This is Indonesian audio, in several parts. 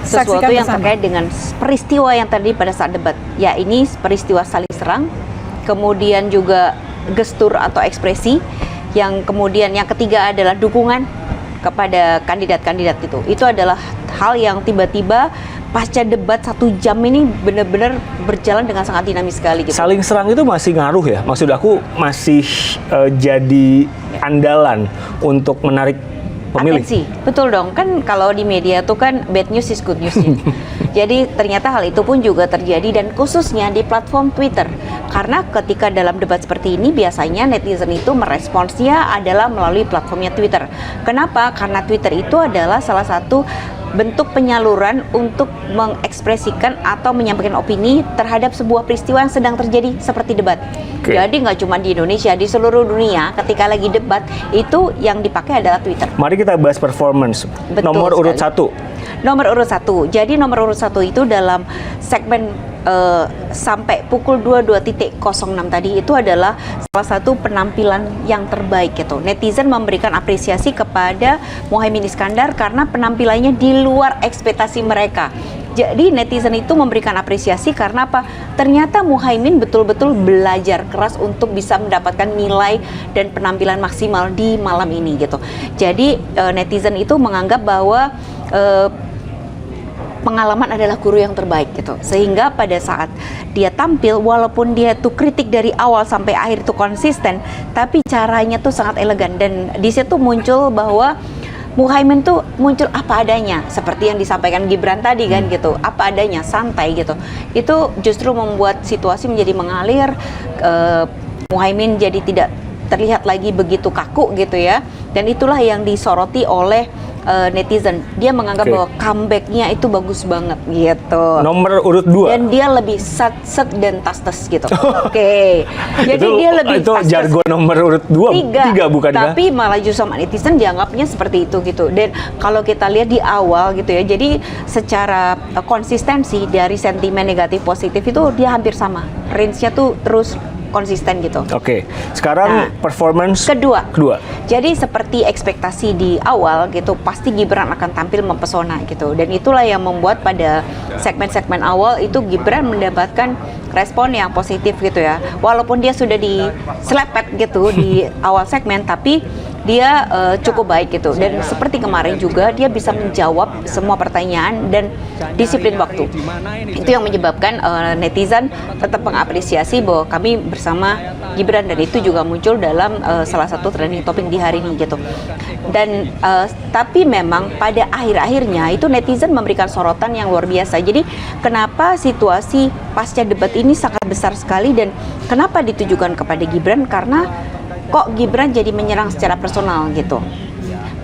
sesuatu Saksikan yang bersama. terkait dengan peristiwa yang terjadi pada saat debat. Ya, ini peristiwa saling serang, kemudian juga gestur atau ekspresi, yang kemudian yang ketiga adalah dukungan kepada kandidat-kandidat itu. Itu adalah hal yang tiba-tiba pasca debat 1 jam ini benar-benar berjalan dengan sangat dinamis sekali gitu. Saling serang itu masih ngaruh ya? Maksud aku masih jadi andalan untuk menarik pemilih. Atensi, betul dong. Kan kalau di media tuh kan bad news is good news ya. Jadi ternyata hal itu pun juga terjadi, dan khususnya di platform Twitter. Karena ketika dalam debat seperti ini biasanya netizen itu meresponsnya adalah melalui platformnya Twitter. Kenapa? Karena Twitter itu adalah salah satu bentuk penyaluran untuk mengekspresikan atau menyampaikan opini terhadap sebuah peristiwa yang sedang terjadi seperti debat. Oke. Jadi nggak cuma di Indonesia, di seluruh dunia ketika lagi debat itu yang dipakai adalah Twitter. Mari kita bahas performance. Betul Nomor urut sekali. 1. Nomor urut 1. Jadi nomor urut 1 itu dalam segmen sampai pukul 22.06 tadi itu adalah salah satu penampilan yang terbaik gitu. Netizen memberikan apresiasi kepada Muhaimin Iskandar karena penampilannya di luar ekspektasi mereka. Jadi netizen itu memberikan apresiasi karena apa? Ternyata Muhaimin betul-betul belajar keras untuk bisa mendapatkan nilai dan penampilan maksimal di malam ini gitu. Jadi netizen itu menganggap bahwa pengalaman adalah guru yang terbaik gitu. Sehingga pada saat dia tampil, walaupun dia tuh kritik dari awal sampai akhir itu konsisten, tapi caranya tuh sangat elegan, dan di situ muncul bahwa Muhaimin tuh muncul apa adanya, seperti yang disampaikan Gibran tadi kan gitu, apa adanya, santai gitu. Itu justru membuat situasi menjadi mengalir, Muhaimin jadi tidak terlihat lagi begitu kaku gitu ya. Dan itulah yang disoroti oleh netizen. Dia menganggap bahwa comeback-nya itu bagus banget gitu. Nomor urut 2. Dan dia lebih set dan tas-tas gitu. Oke. Jadi dia lebih itu tas-tas. jargon nomor urut 2. 3 bukan ya? Tapi malah justru sama netizen dianggapnya seperti itu gitu. Dan kalau kita lihat di awal gitu ya, jadi secara konsistensi dari sentimen negatif positif itu dia hampir sama. Range-nya tuh terus konsisten gitu. Oke. Sekarang performance kedua. Jadi Jadi seperti ekspektasi di awal gitu, pasti Gibran akan tampil mempesona gitu. Dan itulah yang membuat pada segmen-segmen awal itu Gibran mendapatkan respon yang positif gitu ya. Walaupun dia sudah diselepet gitu di awal segmen, tapi dia cukup baik gitu. Dan seperti kemarin juga dia bisa menjawab semua pertanyaan dan disiplin waktu. Itu yang menyebabkan netizen tetap mengapresiasi bahwa kami bersama Gibran, dan itu juga muncul dalam salah satu trending topic di hari ini gitu. Dan tapi memang pada akhir-akhirnya itu netizen memberikan sorotan yang luar biasa. Jadi kenapa situasi pasca debat ini sangat besar sekali, dan kenapa ditujukan kepada Gibran? Karena kok Gibran jadi menyerang secara personal gitu.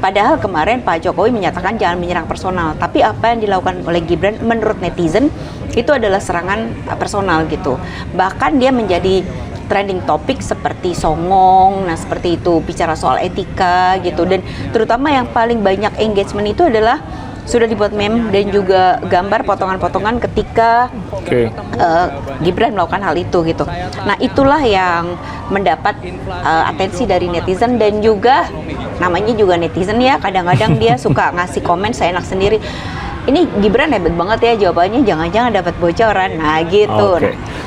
Padahal kemarin Pak Jokowi menyatakan jangan menyerang personal, tapi apa yang dilakukan oleh Gibran menurut netizen itu adalah serangan personal gitu. Bahkan dia menjadi trending topik seperti songong, nah seperti itu, bicara soal etika gitu. Dan terutama yang paling banyak engagement itu adalah sudah dibuat meme dan juga gambar potongan-potongan ketika Gibran melakukan hal itu gitu. Nah itulah yang mendapat atensi dari netizen, dan juga namanya juga netizen ya, kadang-kadang dia suka ngasih komen seenak sendiri. Ini Gibran hebat banget ya jawabannya, jangan-jangan dapat bocoran. Nah gitu.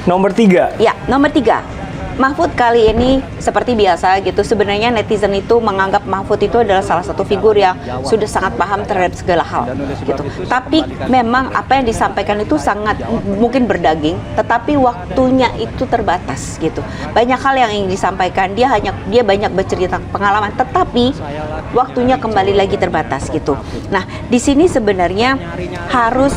Nomor 3. Ya, nomor 3. Mahfud kali ini seperti biasa gitu, sebenarnya netizen itu menganggap Mahfud itu adalah salah satu figur yang sudah sangat paham terhadap segala hal gitu. Tapi memang apa yang disampaikan itu sangat mungkin berdaging, tetapi waktunya itu terbatas gitu. Banyak hal yang ingin disampaikan, dia banyak bercerita pengalaman, tetapi waktunya kembali lagi terbatas gitu. Nah, di sini sebenarnya harus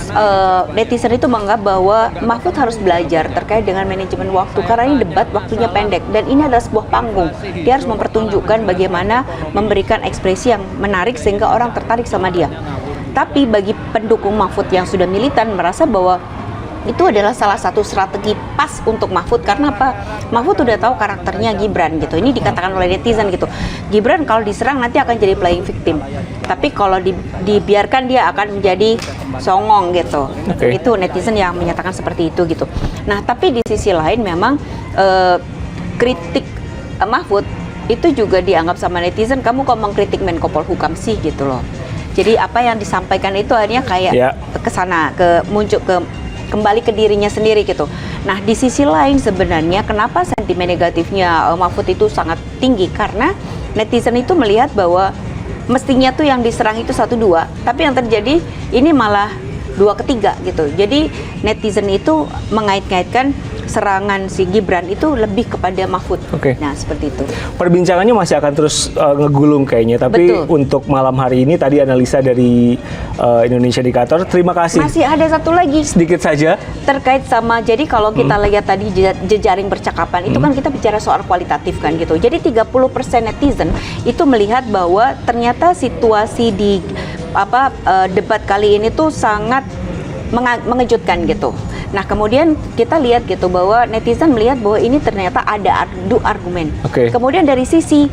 netizen itu menganggap bahwa Mahfud harus belajar terkait dengan manajemen waktu, karena ini debat waktunya pendek, dan ini adalah sebuah panggung. Dia harus mempertunjukkan bagaimana memberikan ekspresi yang menarik sehingga orang tertarik sama dia. Tapi bagi pendukung Mahfud yang sudah militan merasa bahwa itu adalah salah satu strategi pas untuk Mahfud. Karena apa? Mahfud udah tahu karakternya Gibran gitu. Ini dikatakan oleh netizen gitu. Gibran kalau diserang nanti akan jadi playing victim. Tapi kalau dibiarkan dia akan menjadi songong gitu. Itu netizen yang menyatakan seperti itu gitu. Nah, tapi di sisi lain memang kritik Mahfud itu juga dianggap sama netizen, kamu kok mengkritik Menko Polhukam sih gitu loh. Jadi apa yang disampaikan itu akhirnya kayak Ya. ke sana, kembali ke dirinya sendiri gitu. Nah, di sisi lain sebenarnya kenapa sentimen negatifnya Mahfud itu sangat tinggi, karena netizen itu melihat bahwa mestinya tuh yang diserang itu 1-2, tapi yang terjadi ini malah 2-3 gitu. Jadi netizen itu mengait-ngaitkan serangan si Gibran itu lebih kepada Mahfud. Oke. Nah, seperti itu. Perbincangannya masih akan terus ngegulung kayaknya, tapi Betul. untuk malam hari ini tadi analisa dari Indonesia Indikator. Terima kasih. Masih ada satu lagi Sedikit saja. terkait sama, jadi kalau kita lihat tadi jejaring percakapan itu kan kita bicara soal kualitatif kan gitu. Jadi 30% netizen itu melihat bahwa ternyata situasi di debat kali ini tuh sangat mengejutkan gitu. Nah, kemudian kita lihat gitu bahwa netizen melihat bahwa ini ternyata ada adu argumen. Oke. Kemudian dari sisi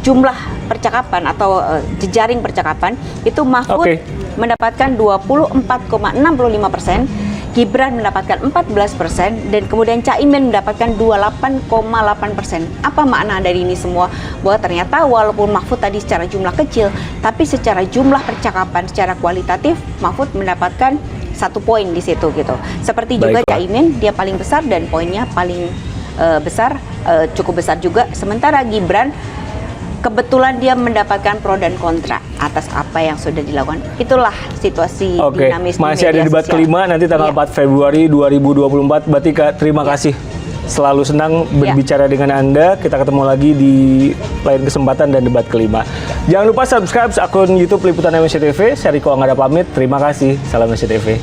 jumlah percakapan atau jejaring percakapan itu Mahfud Oke. mendapatkan 24,65%, Gibran mendapatkan 14%, dan kemudian Caimin mendapatkan 28,8%. Apa makna dari ini semua? Bahwa ternyata walaupun Mahfud tadi secara jumlah kecil, tapi secara jumlah percakapan, secara kualitatif, Mahfud mendapatkan 1 poin di situ gitu. Seperti juga Baiklah. Caimin, dia paling besar dan poinnya paling besar, cukup besar juga. Sementara Gibran kebetulan dia mendapatkan pro dan kontra atas apa yang sudah dilakukan. Itulah situasi Oke, dinamis di masih ada media debat sosial. kelima nanti tanggal Iya. 4 Februari 2024. Mbak Tika, terima kasih. Selalu senang berbicara dengan Anda. Kita ketemu lagi di lain kesempatan dan debat kelima. Jangan lupa subscribe akun YouTube Liputan Indonesia TV. Saya Riko Anggara pamit. Terima kasih. Salam Indonesia TV.